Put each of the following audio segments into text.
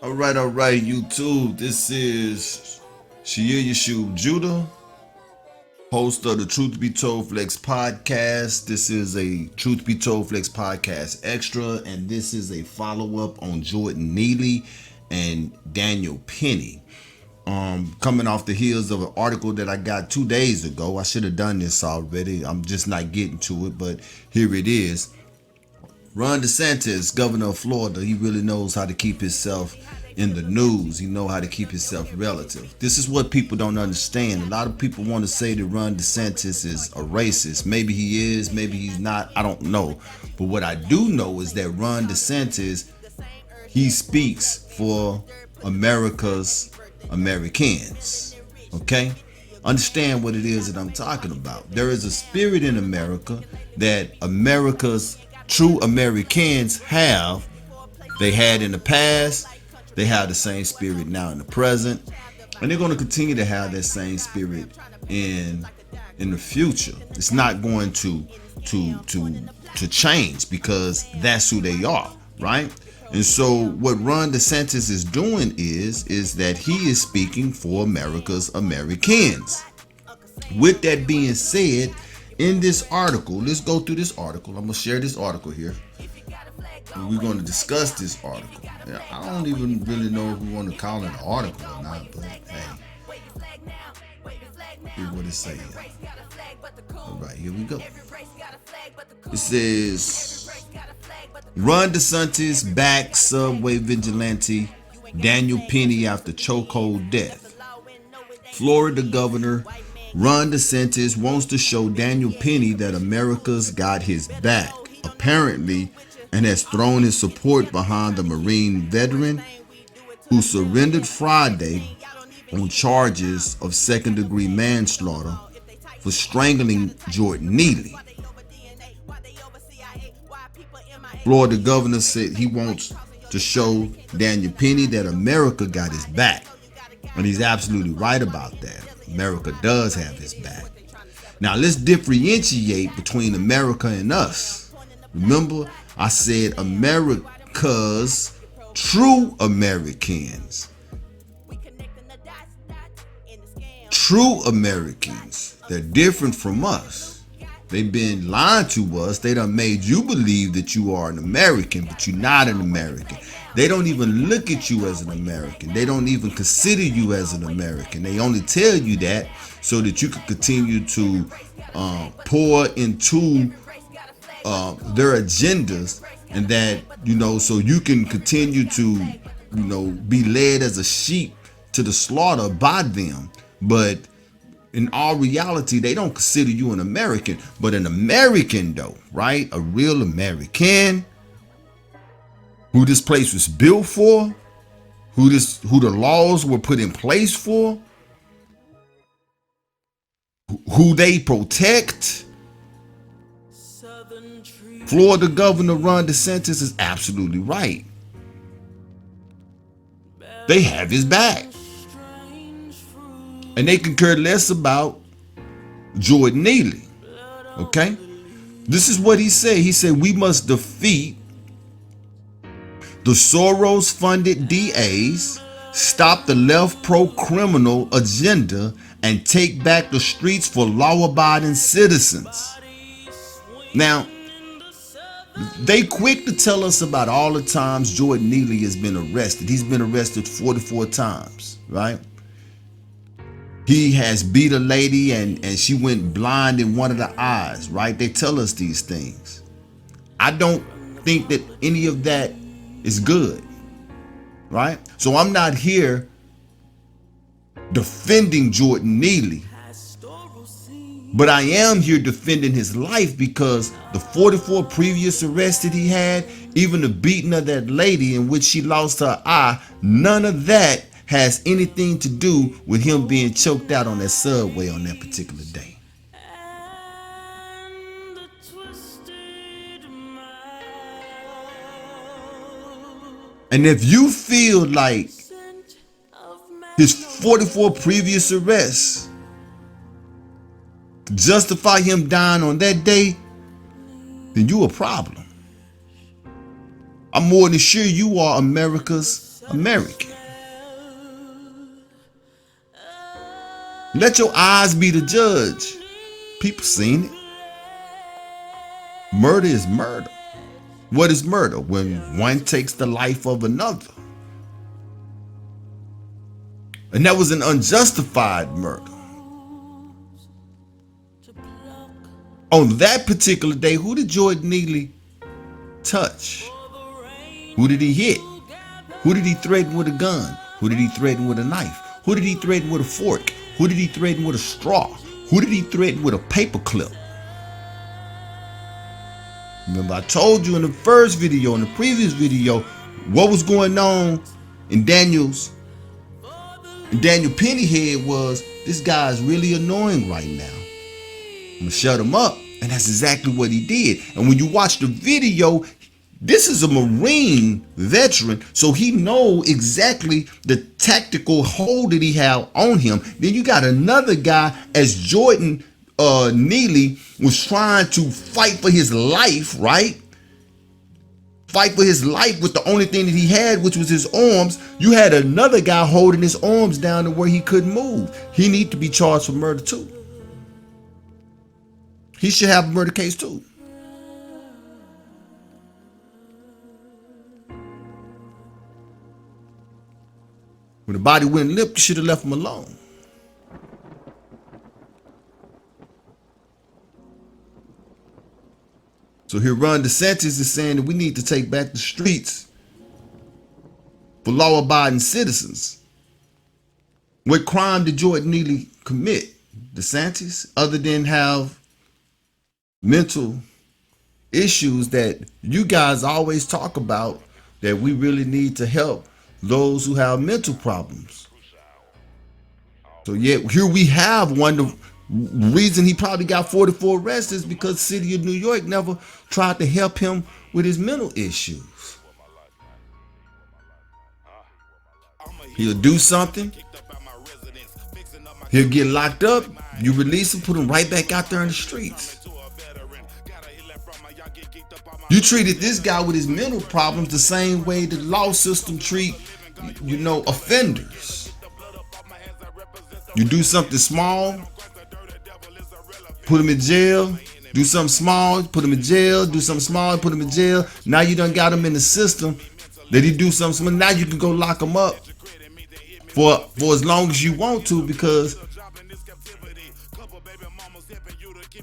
All right, YouTube. This is Shia Yeshub Judah, host of the Truth Be Told Flex podcast. This is a Truth Be Told Flex podcast extra, and this is a follow-up on Jordan Neely and Daniel Penny. Coming off the heels of an article that I got 2 days ago. I should have done this already. I'm just not getting to it, but here it is. Ron DeSantis, governor of Florida, he really knows how to keep himself in the news. He knows how to keep himself relative. This is what people don't understand. A lot of people want to say that Ron DeSantis is a racist. Maybe he is, maybe he's not. I don't know. But what I do know is that Ron DeSantis, he speaks for America's Americans. Okay? Understand what it is that I'm talking about. There is a spirit in America that America's true Americans have. They had in the past, they have the same spirit now in the present, and they're going to continue to have that same spirit in the future. It's not going to change because that's who they are, right? And so what Ron DeSantis is doing is that he is speaking for America's Americans. With that being said, in this article, let's go through this article. I'm going to share this article here. And we're going to discuss this article. Yeah, I don't even really know if we want to call it an article or not, but hey, here's what it says. All right, here we go. It says, Ron DeSantis back subway vigilante Daniel Penny after chokehold death. Florida governor Ron DeSantis wants to show Daniel Penny that America's got his back, apparently, and has thrown his support behind the Marine veteran who surrendered Friday on charges of second-degree manslaughter for strangling Jordan Neely. Florida governor said he wants to show Daniel Penny that America got his back, and he's absolutely right about that. America does have his back. Now let's differentiate between America and us. Remember, I said America's true Americans. True Americans. They're different from us. They've been lying to us. They done made you believe that you are an American, but you're not an American. They don't even look at you as an American. They don't even consider you as an American. They only tell you that so that you can continue to pour into their agendas, and that, so you can continue to, be led as a sheep to the slaughter by them. But in all reality, they don't consider you an American. But an American, though, right? A real American, who this place was built for, who the laws were put in place for, who they protect. Florida Governor Ron DeSantis is absolutely right. They have his back. And they can care less about Jordan Neely. Okay? This is what he said. He said, we must defeat the Soros-funded DAs, stop the left pro-criminal agenda, and take back the streets for law-abiding citizens. Now, they quick to tell us about all the times Jordan Neely has been arrested. He's been arrested 44 times, right? He has beat a lady and she went blind in one of the eyes, right? They tell us these things. I don't think that any of that is good, right? So I'm not here defending Jordan Neely, but I am here defending his life, because the 44 previous arrests that he had, even the beating of that lady in which she lost her eye, none of that has anything to do with him being choked out on that subway on that particular day. And if you feel like his 44 previous arrests justify him dying on that day, then you a problem. I'm more than sure you are America's American. Let your eyes be the judge. People seen it. Murder is murder. What is murder? When one takes the life of another. And that was an unjustified murder. On that particular day, who did Jordan Neely touch? Who did he hit? Who did he threaten with a gun? Who did he threaten with a knife? Who did he threaten with a fork? Who did he threaten with a straw? Who did he threaten with a paper clip? Remember, I told you in the first video, in the previous video, what was going on in Daniel Pennyhead was, this guy is really annoying right now. I'm gonna shut him up. And that's exactly what he did. And when you watch the video, this is a Marine veteran, so he knows exactly the tactical hold that he had on him. Then you got another guy, as Jordan Neely was trying to fight for his life, right? Fight for his life with the only thing that he had, which was his arms. You had another guy holding his arms down to where he couldn't move. He needs to be charged for murder too. He should have a murder case too. When the body went limp, you should have left him alone. So here Ron DeSantis is saying that we need to take back the streets for law-abiding citizens. What crime did Jordan Neely commit, DeSantis, other than have mental issues that you guys always talk about, that we really need to help those who have mental problems? So yet here we have one. The reason he probably got 44 arrests is because the city of New York never tried to help him with his mental issues. He'll do something, he'll get locked up, you release him, put him right back out there in the streets. You treated this guy with his mental problems the same way the law system treat, offenders. You do something small, put him in jail. Do something small, put him in jail. Do something small, put him in jail. Now you done got him in the system. That he do something small. Now you can go lock him up for as long as you want to, because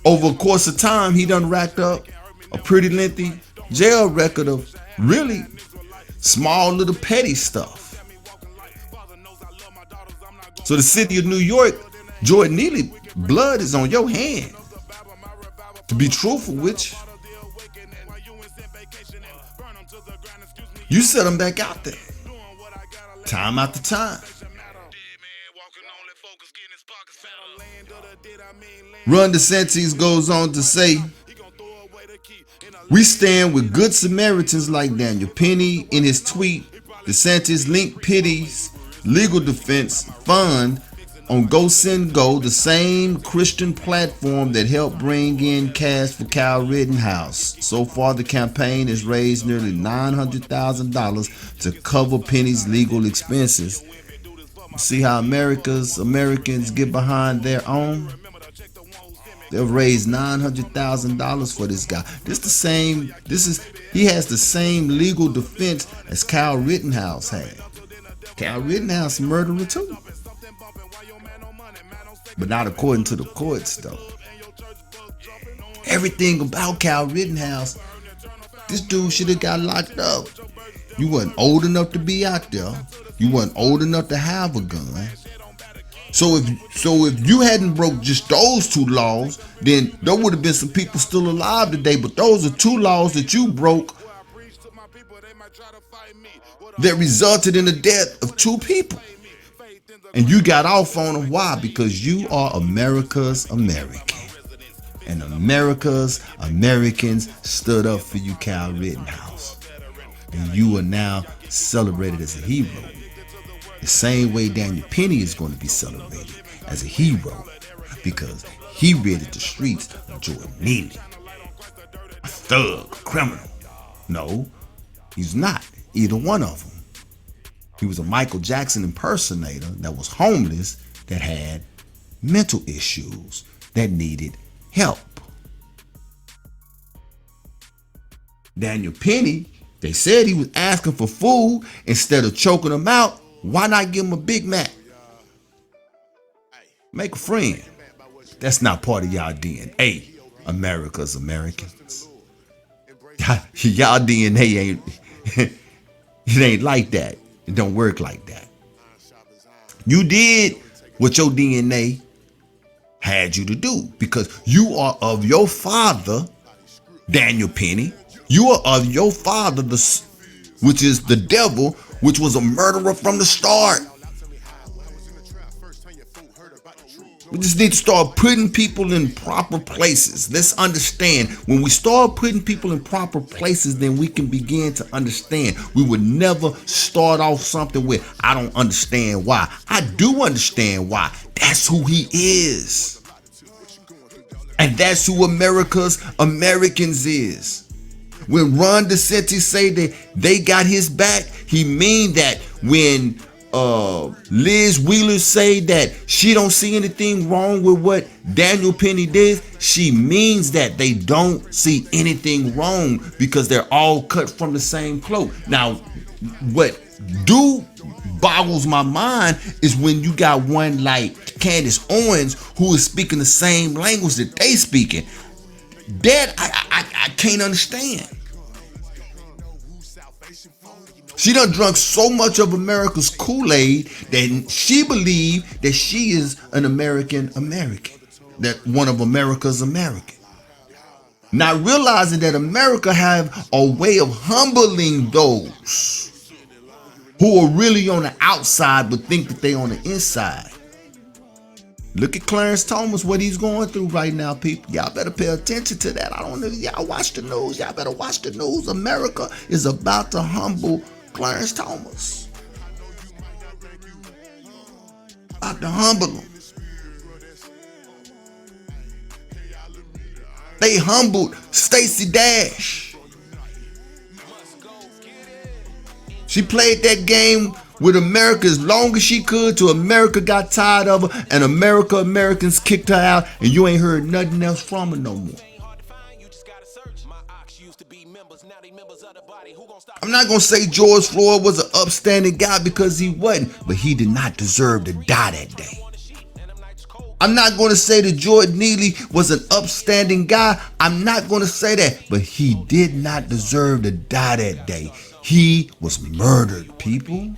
over a course of time, he done racked up a pretty lengthy jail record of really small little petty stuff. So the city of New York, Jordan Neely, blood is on your hand. To be truthful with you, you set him back out there, time after time. Ron DeSantis goes on to say, we stand with good Samaritans like Daniel Penny. In his tweet, DeSantis linked Penny's legal defense fund on GoSendGo, the same Christian platform that helped bring in cash for Kyle Rittenhouse. So far, the campaign has raised nearly $900,000 to cover Penny's legal expenses. See how Americans get behind their own? They've raised $900,000 for this guy. He has the same legal defense as Kyle Rittenhouse had. Kyle Rittenhouse murderer too. But not according to the courts though. Everything about Kyle Rittenhouse, this dude should have got locked up. You wasn't old enough to be out there. You wasn't old enough to have a gun. So if you hadn't broke just those two laws, then there would have been some people still alive today. But those are two laws that you broke that resulted in the death of two people. And you got off on them. Why? Because you are America's American. And America's Americans stood up for you, Kyle Rittenhouse. And you are now celebrated as a hero. The same way Daniel Penny is going to be celebrated as a hero, because he rid the streets of Jordan Neely, a thug, criminal. No, he's not either one of them. He was a Michael Jackson impersonator that was homeless, that had mental issues, that needed help. Daniel Penny, they said he was asking for food. Instead of choking him out, why not give him a Big Mac? Make a friend. That's not part of y'all DNA, America's Americans. Y'all DNA ain't, it ain't like that. It don't work like that. You did what your DNA had you to do because you are of your father, Daniel Penny. You are of your father, which is the devil, which was a murderer from the start. We just need to start putting people in proper places. Let's understand. When we start putting people in proper places, then we can begin to understand. We would never start off something with, I don't understand why. I do understand why. That's who he is. And that's who America's Americans is. When Ron DeSantis say that they got his back, he mean that. When Liz Wheeler say that she don't see anything wrong with what Daniel Penny did, she means that they don't see anything wrong because they're all cut from the same cloth. Now, what boggles my mind is when you got one like Candace Owens who is speaking the same language that they speaking. That I can't understand. She done drunk so much of America's Kool-Aid that she believed that she is an American, that one of America's American. Not realizing that America have a way of humbling those who are really on the outside but think that they on the inside. Look at Clarence Thomas, what he's going through right now, people. Y'all better pay attention to that. I don't know. Y'all watch the news. Y'all better watch the news. America is about to humble Clarence Thomas. About to humble him. They humbled Stacey Dash. She played that game with America as long as she could till America got tired of her and Americans kicked her out and you ain't heard nothing else from her no more. I'm not going to say George Floyd was an upstanding guy because he wasn't, but he did not deserve to die that day. I'm not going to say that Jordan Neely was an upstanding guy. I'm not going to say that, but he did not deserve to die that day. He was murdered, people.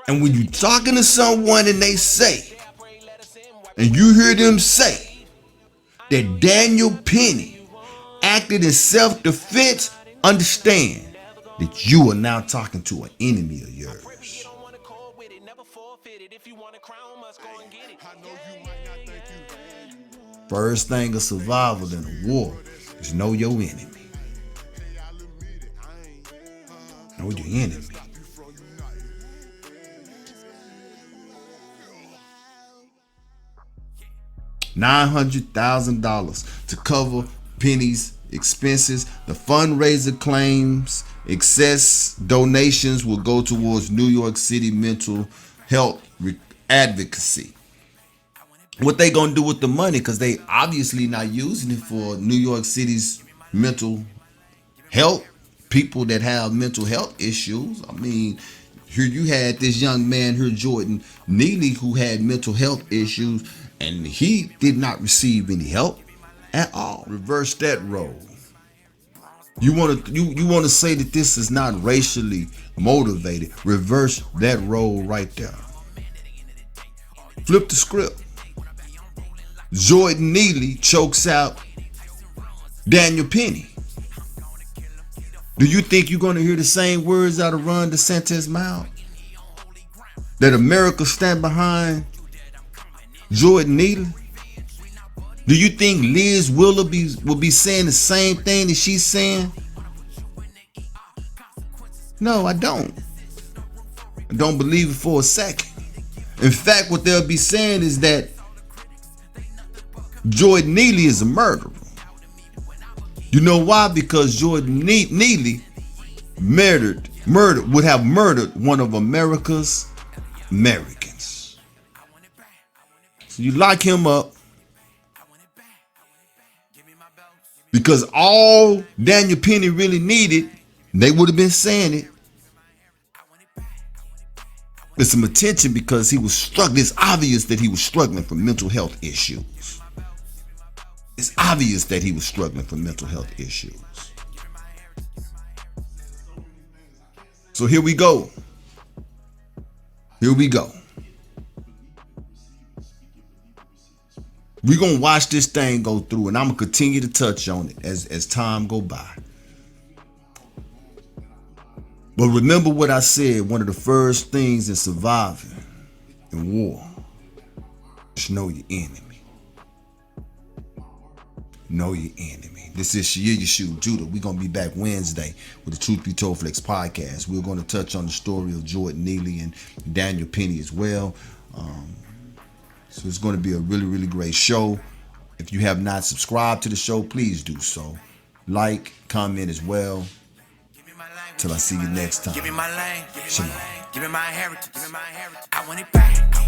And when you're talking to someone and they say, and you hear them say that Daniel Penny acted in self-defense, understand that you are now talking to an enemy of yours. First thing of survival in a war is know your enemy. Know your enemy. $900,000 to cover Penny's expenses. The fundraiser claims excess donations will go towards New York City mental health advocacy. What they gonna do with the money? Because they obviously not using it for New York City's mental health, people that have mental health issues. I mean, here you had this young man here, Jordan Neely, who had mental health issues, and he did not receive any help at all. Reverse that role. You want to say that this is not racially motivated. Reverse that role right there. Flip the script. Jordan Neely chokes out Daniel Penny. Do you think you're going to hear the same words out of Ron DeSantis' mouth? That America stand behind Jordan Neely? Do you think Liz Willoughby will be saying the same thing that she's saying? No, I don't. I don't believe it for a second. In fact, what they'll be saying is that Jordan Neely is a murderer. You know why? Because Jordan Neely would have murdered one of America's Americans. So you lock him up because all Daniel Penny really needed, they would have been saying it, is some attention because he was struggling. It's obvious that he was struggling from mental health issues. It's obvious that he was struggling from mental health issues. So here we go. Here we go. We're going to watch this thing go through, and I'm going to continue to touch on it as time go by. But remember what I said, one of the first things in surviving in war is know your enemy. Know your enemy. This is Shia Yeshua Judah. We're going to be back Wednesday with the Truth Be Told Flex podcast. We're going to touch on the story of Jordan Neely and Daniel Penny as well. So it's going to be a really, really great show. If you have not subscribed to the show, please do so. Like, comment as well. Till I see you next time. Give me my lane. Shalom. Give me my heritage. I want it back.